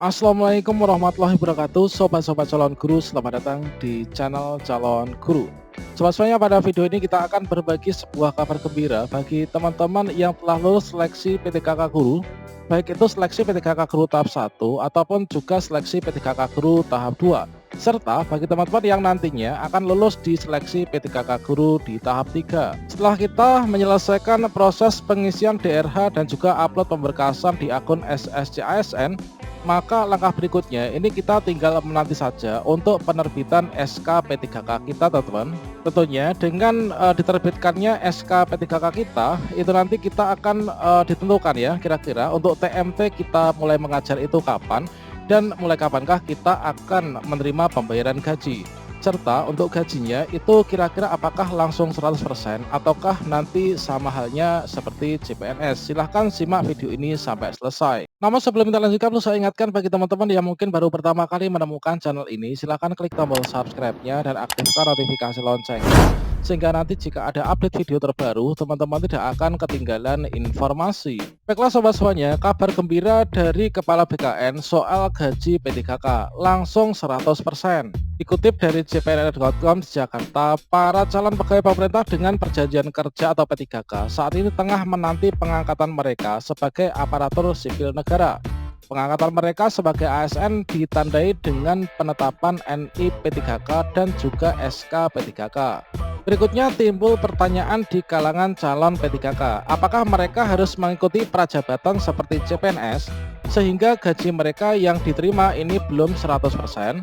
Assalamualaikum warahmatullahi wabarakatuh. Sobat-sobat calon guru, selamat datang di channel calon guru. Sobat-sobatnya, pada video ini kita akan berbagi sebuah kabar gembira bagi teman-teman yang telah lulus seleksi PTKK Guru, baik itu seleksi PTKK Guru tahap 1 ataupun juga seleksi PTKK Guru tahap 2, serta bagi teman-teman yang nantinya akan lulus di seleksi PTKK Guru di tahap 3. Setelah kita menyelesaikan proses pengisian DRH dan juga upload pemberkasan di akun SSC ASN, maka langkah berikutnya ini kita tinggal menanti saja untuk penerbitan SK P3K kita, teman-teman. Tentunya dengan diterbitkannya SK P3K kita, itu nanti kita akan ditentukan ya kira-kira untuk TMT kita mulai mengajar itu kapan dan mulai kapankah kita akan menerima pembayaran gaji. Serta untuk gajinya itu kira-kira apakah langsung 100% ataukah nanti sama halnya seperti CPNS. Silahkan simak video ini sampai selesai. Namun sebelum kita lanjutkan, perlu saya ingatkan bagi teman-teman yang mungkin baru pertama kali menemukan channel ini, silahkan klik tombol subscribe-nya dan aktifkan notifikasi loncengnya, sehingga nanti jika ada update video terbaru, teman-teman tidak akan ketinggalan informasi. Baiklah sobat semuanya, kabar gembira dari Kepala BKN soal gaji P3K langsung 100%. Dikutip dari cpns.com di Jakarta, para calon pegawai pemerintah dengan perjanjian kerja atau P3K saat ini tengah menanti pengangkatan mereka sebagai aparatur sipil negara. Pengangkatan mereka sebagai ASN ditandai dengan penetapan NI P3K dan juga SK P3K. Berikutnya timbul pertanyaan di kalangan calon P3K, apakah mereka harus mengikuti prajabatan seperti CPNS sehingga gaji mereka yang diterima ini belum 100%?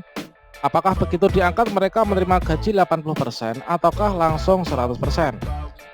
Apakah begitu diangkat mereka menerima gaji 80% ataukah langsung 100%?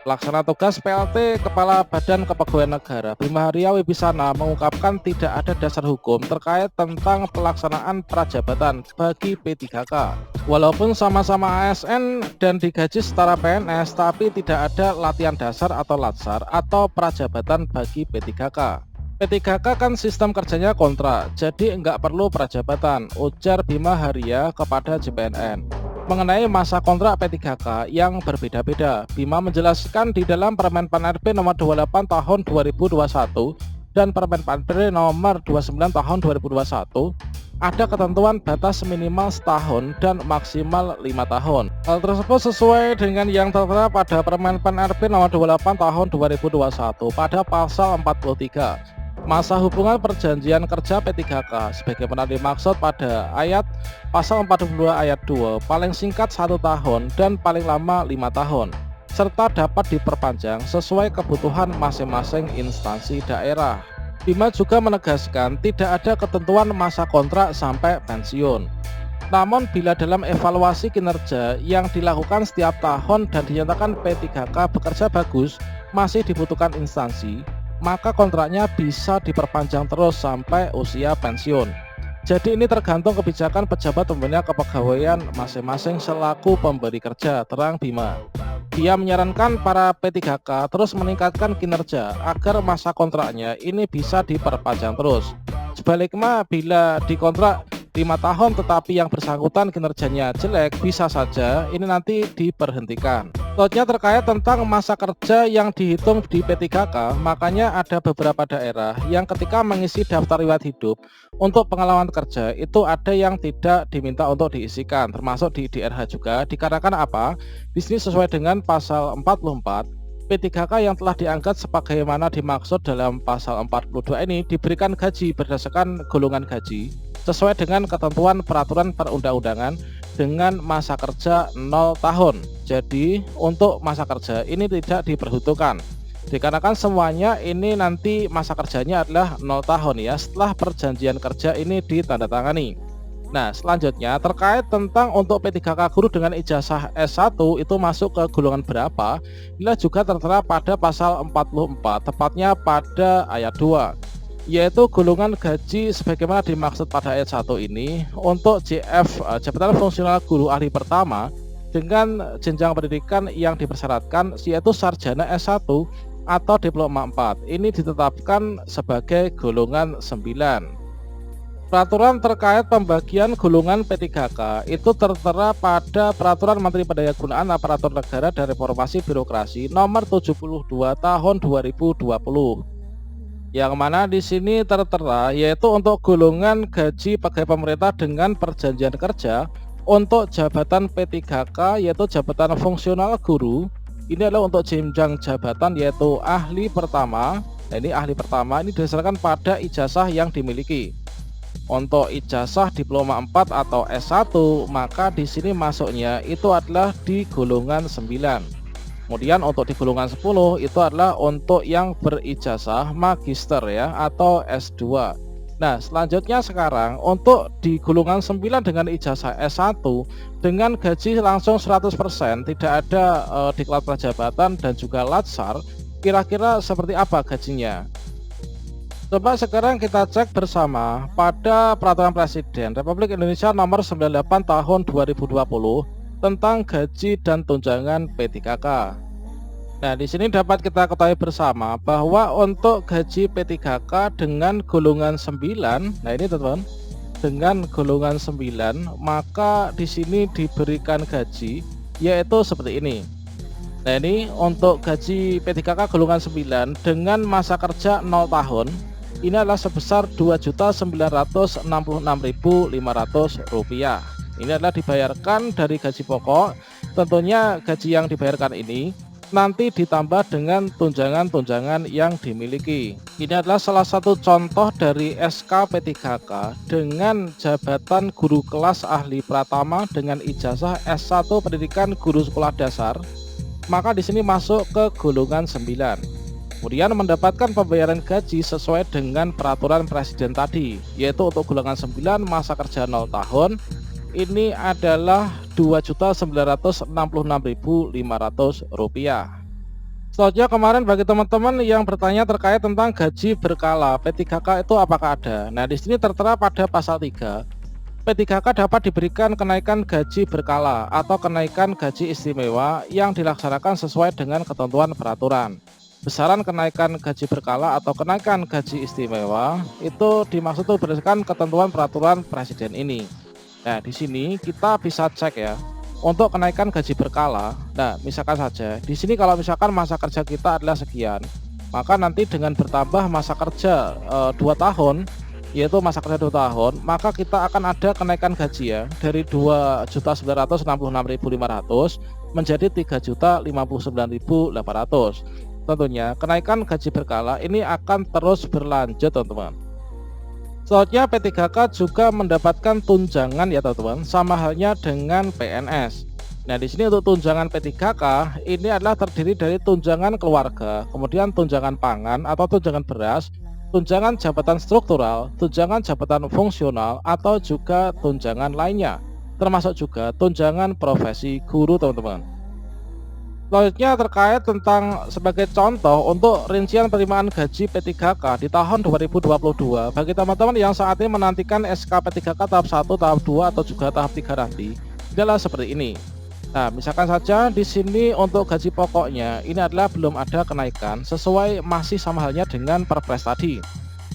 Pelaksana tugas PLT Kepala Badan Kepegawaian Negara Bima Arya Wibisana mengungkapkan tidak ada dasar hukum terkait tentang pelaksanaan prajabatan bagi P3K. Walaupun sama-sama ASN dan digaji setara PNS, tapi tidak ada latihan dasar atau latsar atau prajabatan bagi P3K. P3K kan sistem kerjanya kontrak, jadi enggak perlu prajabatan, ujar Bima Arya kepada JPNN. Mengenai masa kontrak P3K yang berbeda-beda, Bima menjelaskan di dalam Permen PAN RB nomor 28 tahun 2021 dan Permen PAN RB nomor 29 tahun 2021 ada ketentuan batas minimal setahun dan maksimal 5 tahun. Hal tersebut sesuai dengan yang tertera pada Permen PAN RB nomor 28 tahun 2021 pada pasal 43. Masa hubungan perjanjian kerja P3K sebagaimana dimaksud pada ayat pasal 42 ayat 2 paling singkat 1 tahun dan paling lama 5 tahun, serta dapat diperpanjang sesuai kebutuhan masing-masing instansi daerah. Bima juga menegaskan tidak ada ketentuan masa kontrak sampai pensiun. Namun bila dalam evaluasi kinerja yang dilakukan setiap tahun dan dinyatakan P3K bekerja bagus, masih dibutuhkan instansi, maka kontraknya bisa diperpanjang terus sampai usia pensiun. Jadi ini tergantung kebijakan pejabat pembina kepegawaian masing-masing selaku pemberi kerja, terang Bima. Dia menyarankan para P3K terus meningkatkan kinerja agar masa kontraknya ini bisa diperpanjang terus. Sebaliknya bila dikontrak 5 tahun tetapi yang bersangkutan kinerjanya jelek, bisa saja ini nanti diberhentikan. Selanjutnya terkait tentang masa kerja yang dihitung di P3K, makanya ada beberapa daerah yang ketika mengisi daftar riwayat hidup untuk pengalaman kerja itu ada yang tidak diminta untuk diisikan, termasuk di DRH juga. Dikarenakan apa? Di sini sesuai dengan pasal 44, P3K yang telah diangkat sebagaimana dimaksud dalam pasal 42 ini diberikan gaji berdasarkan golongan gaji sesuai dengan ketentuan peraturan perundang-undangan dengan masa kerja 0 tahun. Jadi untuk masa kerja ini tidak diperhitungkan, dikarenakan semuanya ini nanti masa kerjanya adalah 0 tahun ya setelah perjanjian kerja ini ditandatangani. Nah selanjutnya terkait tentang untuk P3K guru dengan ijazah S1 itu masuk ke golongan berapa, bila juga tertera pada pasal 44, tepatnya pada ayat 2, yaitu golongan gaji sebagaimana dimaksud pada ayat 1 ini untuk JF jabatan fungsional guru ahli pertama dengan jenjang pendidikan yang dipersyaratkan yaitu sarjana S1 atau diploma 4 ini ditetapkan sebagai golongan 9. Peraturan terkait pembagian golongan P3K itu tertera pada Peraturan Menteri Pendayagunaan Aparatur Negara dan Reformasi Birokrasi Nomor 72 Tahun 2020. Yang mana di sini tertera yaitu untuk golongan gaji pegawai pemerintah dengan perjanjian kerja untuk jabatan P3K yaitu jabatan fungsional guru. Ini adalah untuk jenjang jabatan yaitu ahli pertama. Nah, ini ahli pertama ini didasarkan pada ijazah yang dimiliki. Untuk ijazah diploma 4 atau S1 maka di sini masuknya itu adalah di golongan 9. Kemudian untuk di golongan 10 itu adalah untuk yang berijazah magister ya atau S2. Nah, selanjutnya sekarang untuk di golongan 9 dengan ijazah S1 dengan gaji langsung 100%, tidak ada diklat prajabatan dan juga latsar, kira-kira seperti apa gajinya? Coba sekarang kita cek bersama pada Peraturan Presiden Republik Indonesia Nomor 98 Tahun 2020 tentang gaji dan tunjangan P3K. Nah, di sini dapat kita ketahui bersama bahwa untuk gaji P3K dengan golongan 9, nah ini teman-teman, dengan golongan 9, maka di sini diberikan gaji yaitu seperti ini. Nah, ini untuk gaji P3K golongan 9 dengan masa kerja 0 tahun ini adalah sebesar Rp2.966.500. Ini adalah dibayarkan dari gaji pokok. Tentunya gaji yang dibayarkan ini nanti ditambah dengan tunjangan-tunjangan yang dimiliki. Ini adalah salah satu contoh dari SK P3K dengan jabatan guru kelas ahli pratama dengan ijazah S1 pendidikan guru sekolah dasar. Maka di sini masuk ke golongan 9. Kemudian mendapatkan pembayaran gaji sesuai dengan peraturan presiden tadi, yaitu untuk golongan 9 masa kerja 0 tahun ini adalah Rp2.966.500. Selanjutnya kemarin bagi teman-teman yang bertanya terkait tentang gaji berkala P3K itu apakah ada? Nah, di sini tertera pada pasal 3. P3K dapat diberikan kenaikan gaji berkala atau kenaikan gaji istimewa yang dilaksanakan sesuai dengan ketentuan peraturan. Besaran kenaikan gaji berkala atau kenaikan gaji istimewa itu dimaksud berdasarkan ketentuan peraturan presiden ini. Nah, di sini kita bisa cek ya. Untuk kenaikan gaji berkala, nah misalkan saja di sini kalau misalkan masa kerja kita adalah sekian, maka nanti dengan bertambah masa kerja 2 tahun, yaitu masa kerja 2 tahun, maka kita akan ada kenaikan gaji ya dari Rp2.966.500 menjadi Rp3.059.800. Tentunya kenaikan gaji berkala ini akan terus berlanjut teman-teman. Selanjutnya P3K juga mendapatkan tunjangan ya teman-teman, sama halnya dengan PNS. Nah, di sini untuk tunjangan P3K ini adalah terdiri dari tunjangan keluarga, kemudian tunjangan pangan atau tunjangan beras, tunjangan jabatan struktural, tunjangan jabatan fungsional atau juga tunjangan lainnya, termasuk juga tunjangan profesi guru teman-teman. Selanjutnya terkait tentang sebagai contoh untuk rincian penerimaan gaji P3K di tahun 2022 bagi teman-teman yang saat ini menantikan SK P3K tahap 1, tahap 2 atau juga tahap 3 nanti adalah seperti ini. Nah, misalkan saja di sini untuk gaji pokoknya ini adalah belum ada kenaikan sesuai masih sama halnya dengan Perpres tadi.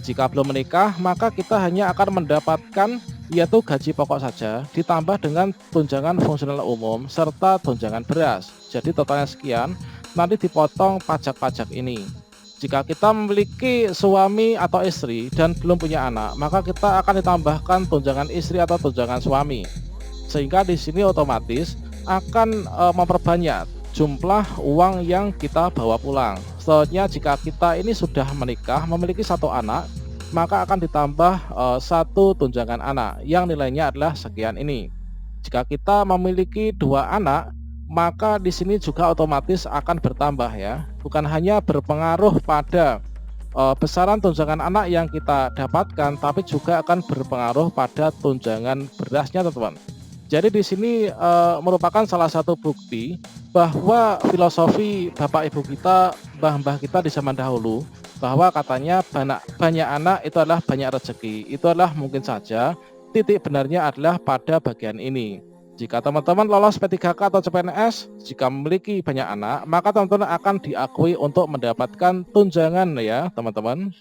Jika belum menikah, maka kita hanya akan mendapatkan yaitu gaji pokok saja ditambah dengan tunjangan fungsional umum serta tunjangan beras. Jadi totalnya sekian, nanti dipotong pajak-pajak ini. Jika kita memiliki suami atau istri dan belum punya anak, maka kita akan ditambahkan tunjangan istri atau tunjangan suami. Sehingga di sini otomatis akan memperbanyak jumlah uang yang kita bawa pulang. Selanjutnya jika kita ini sudah menikah memiliki 1 anak, maka akan ditambah 1 tunjangan anak yang nilainya adalah sekian ini. Jika kita memiliki 2 anak, maka di sini juga otomatis akan bertambah ya. Bukan hanya berpengaruh pada besaran tunjangan anak yang kita dapatkan, tapi juga akan berpengaruh pada tunjangan berasnya teman-teman. Jadi di sini merupakan salah satu bukti bahwa filosofi bapak ibu kita, mbah-mbah kita di zaman dahulu, bahwa katanya banyak anak itu adalah banyak rezeki. Itu adalah mungkin saja titik benarnya adalah pada bagian ini. Jika teman-teman lolos P3K atau CPNS, jika memiliki banyak anak, maka teman-teman akan diakui untuk mendapatkan tunjangan ya teman-teman.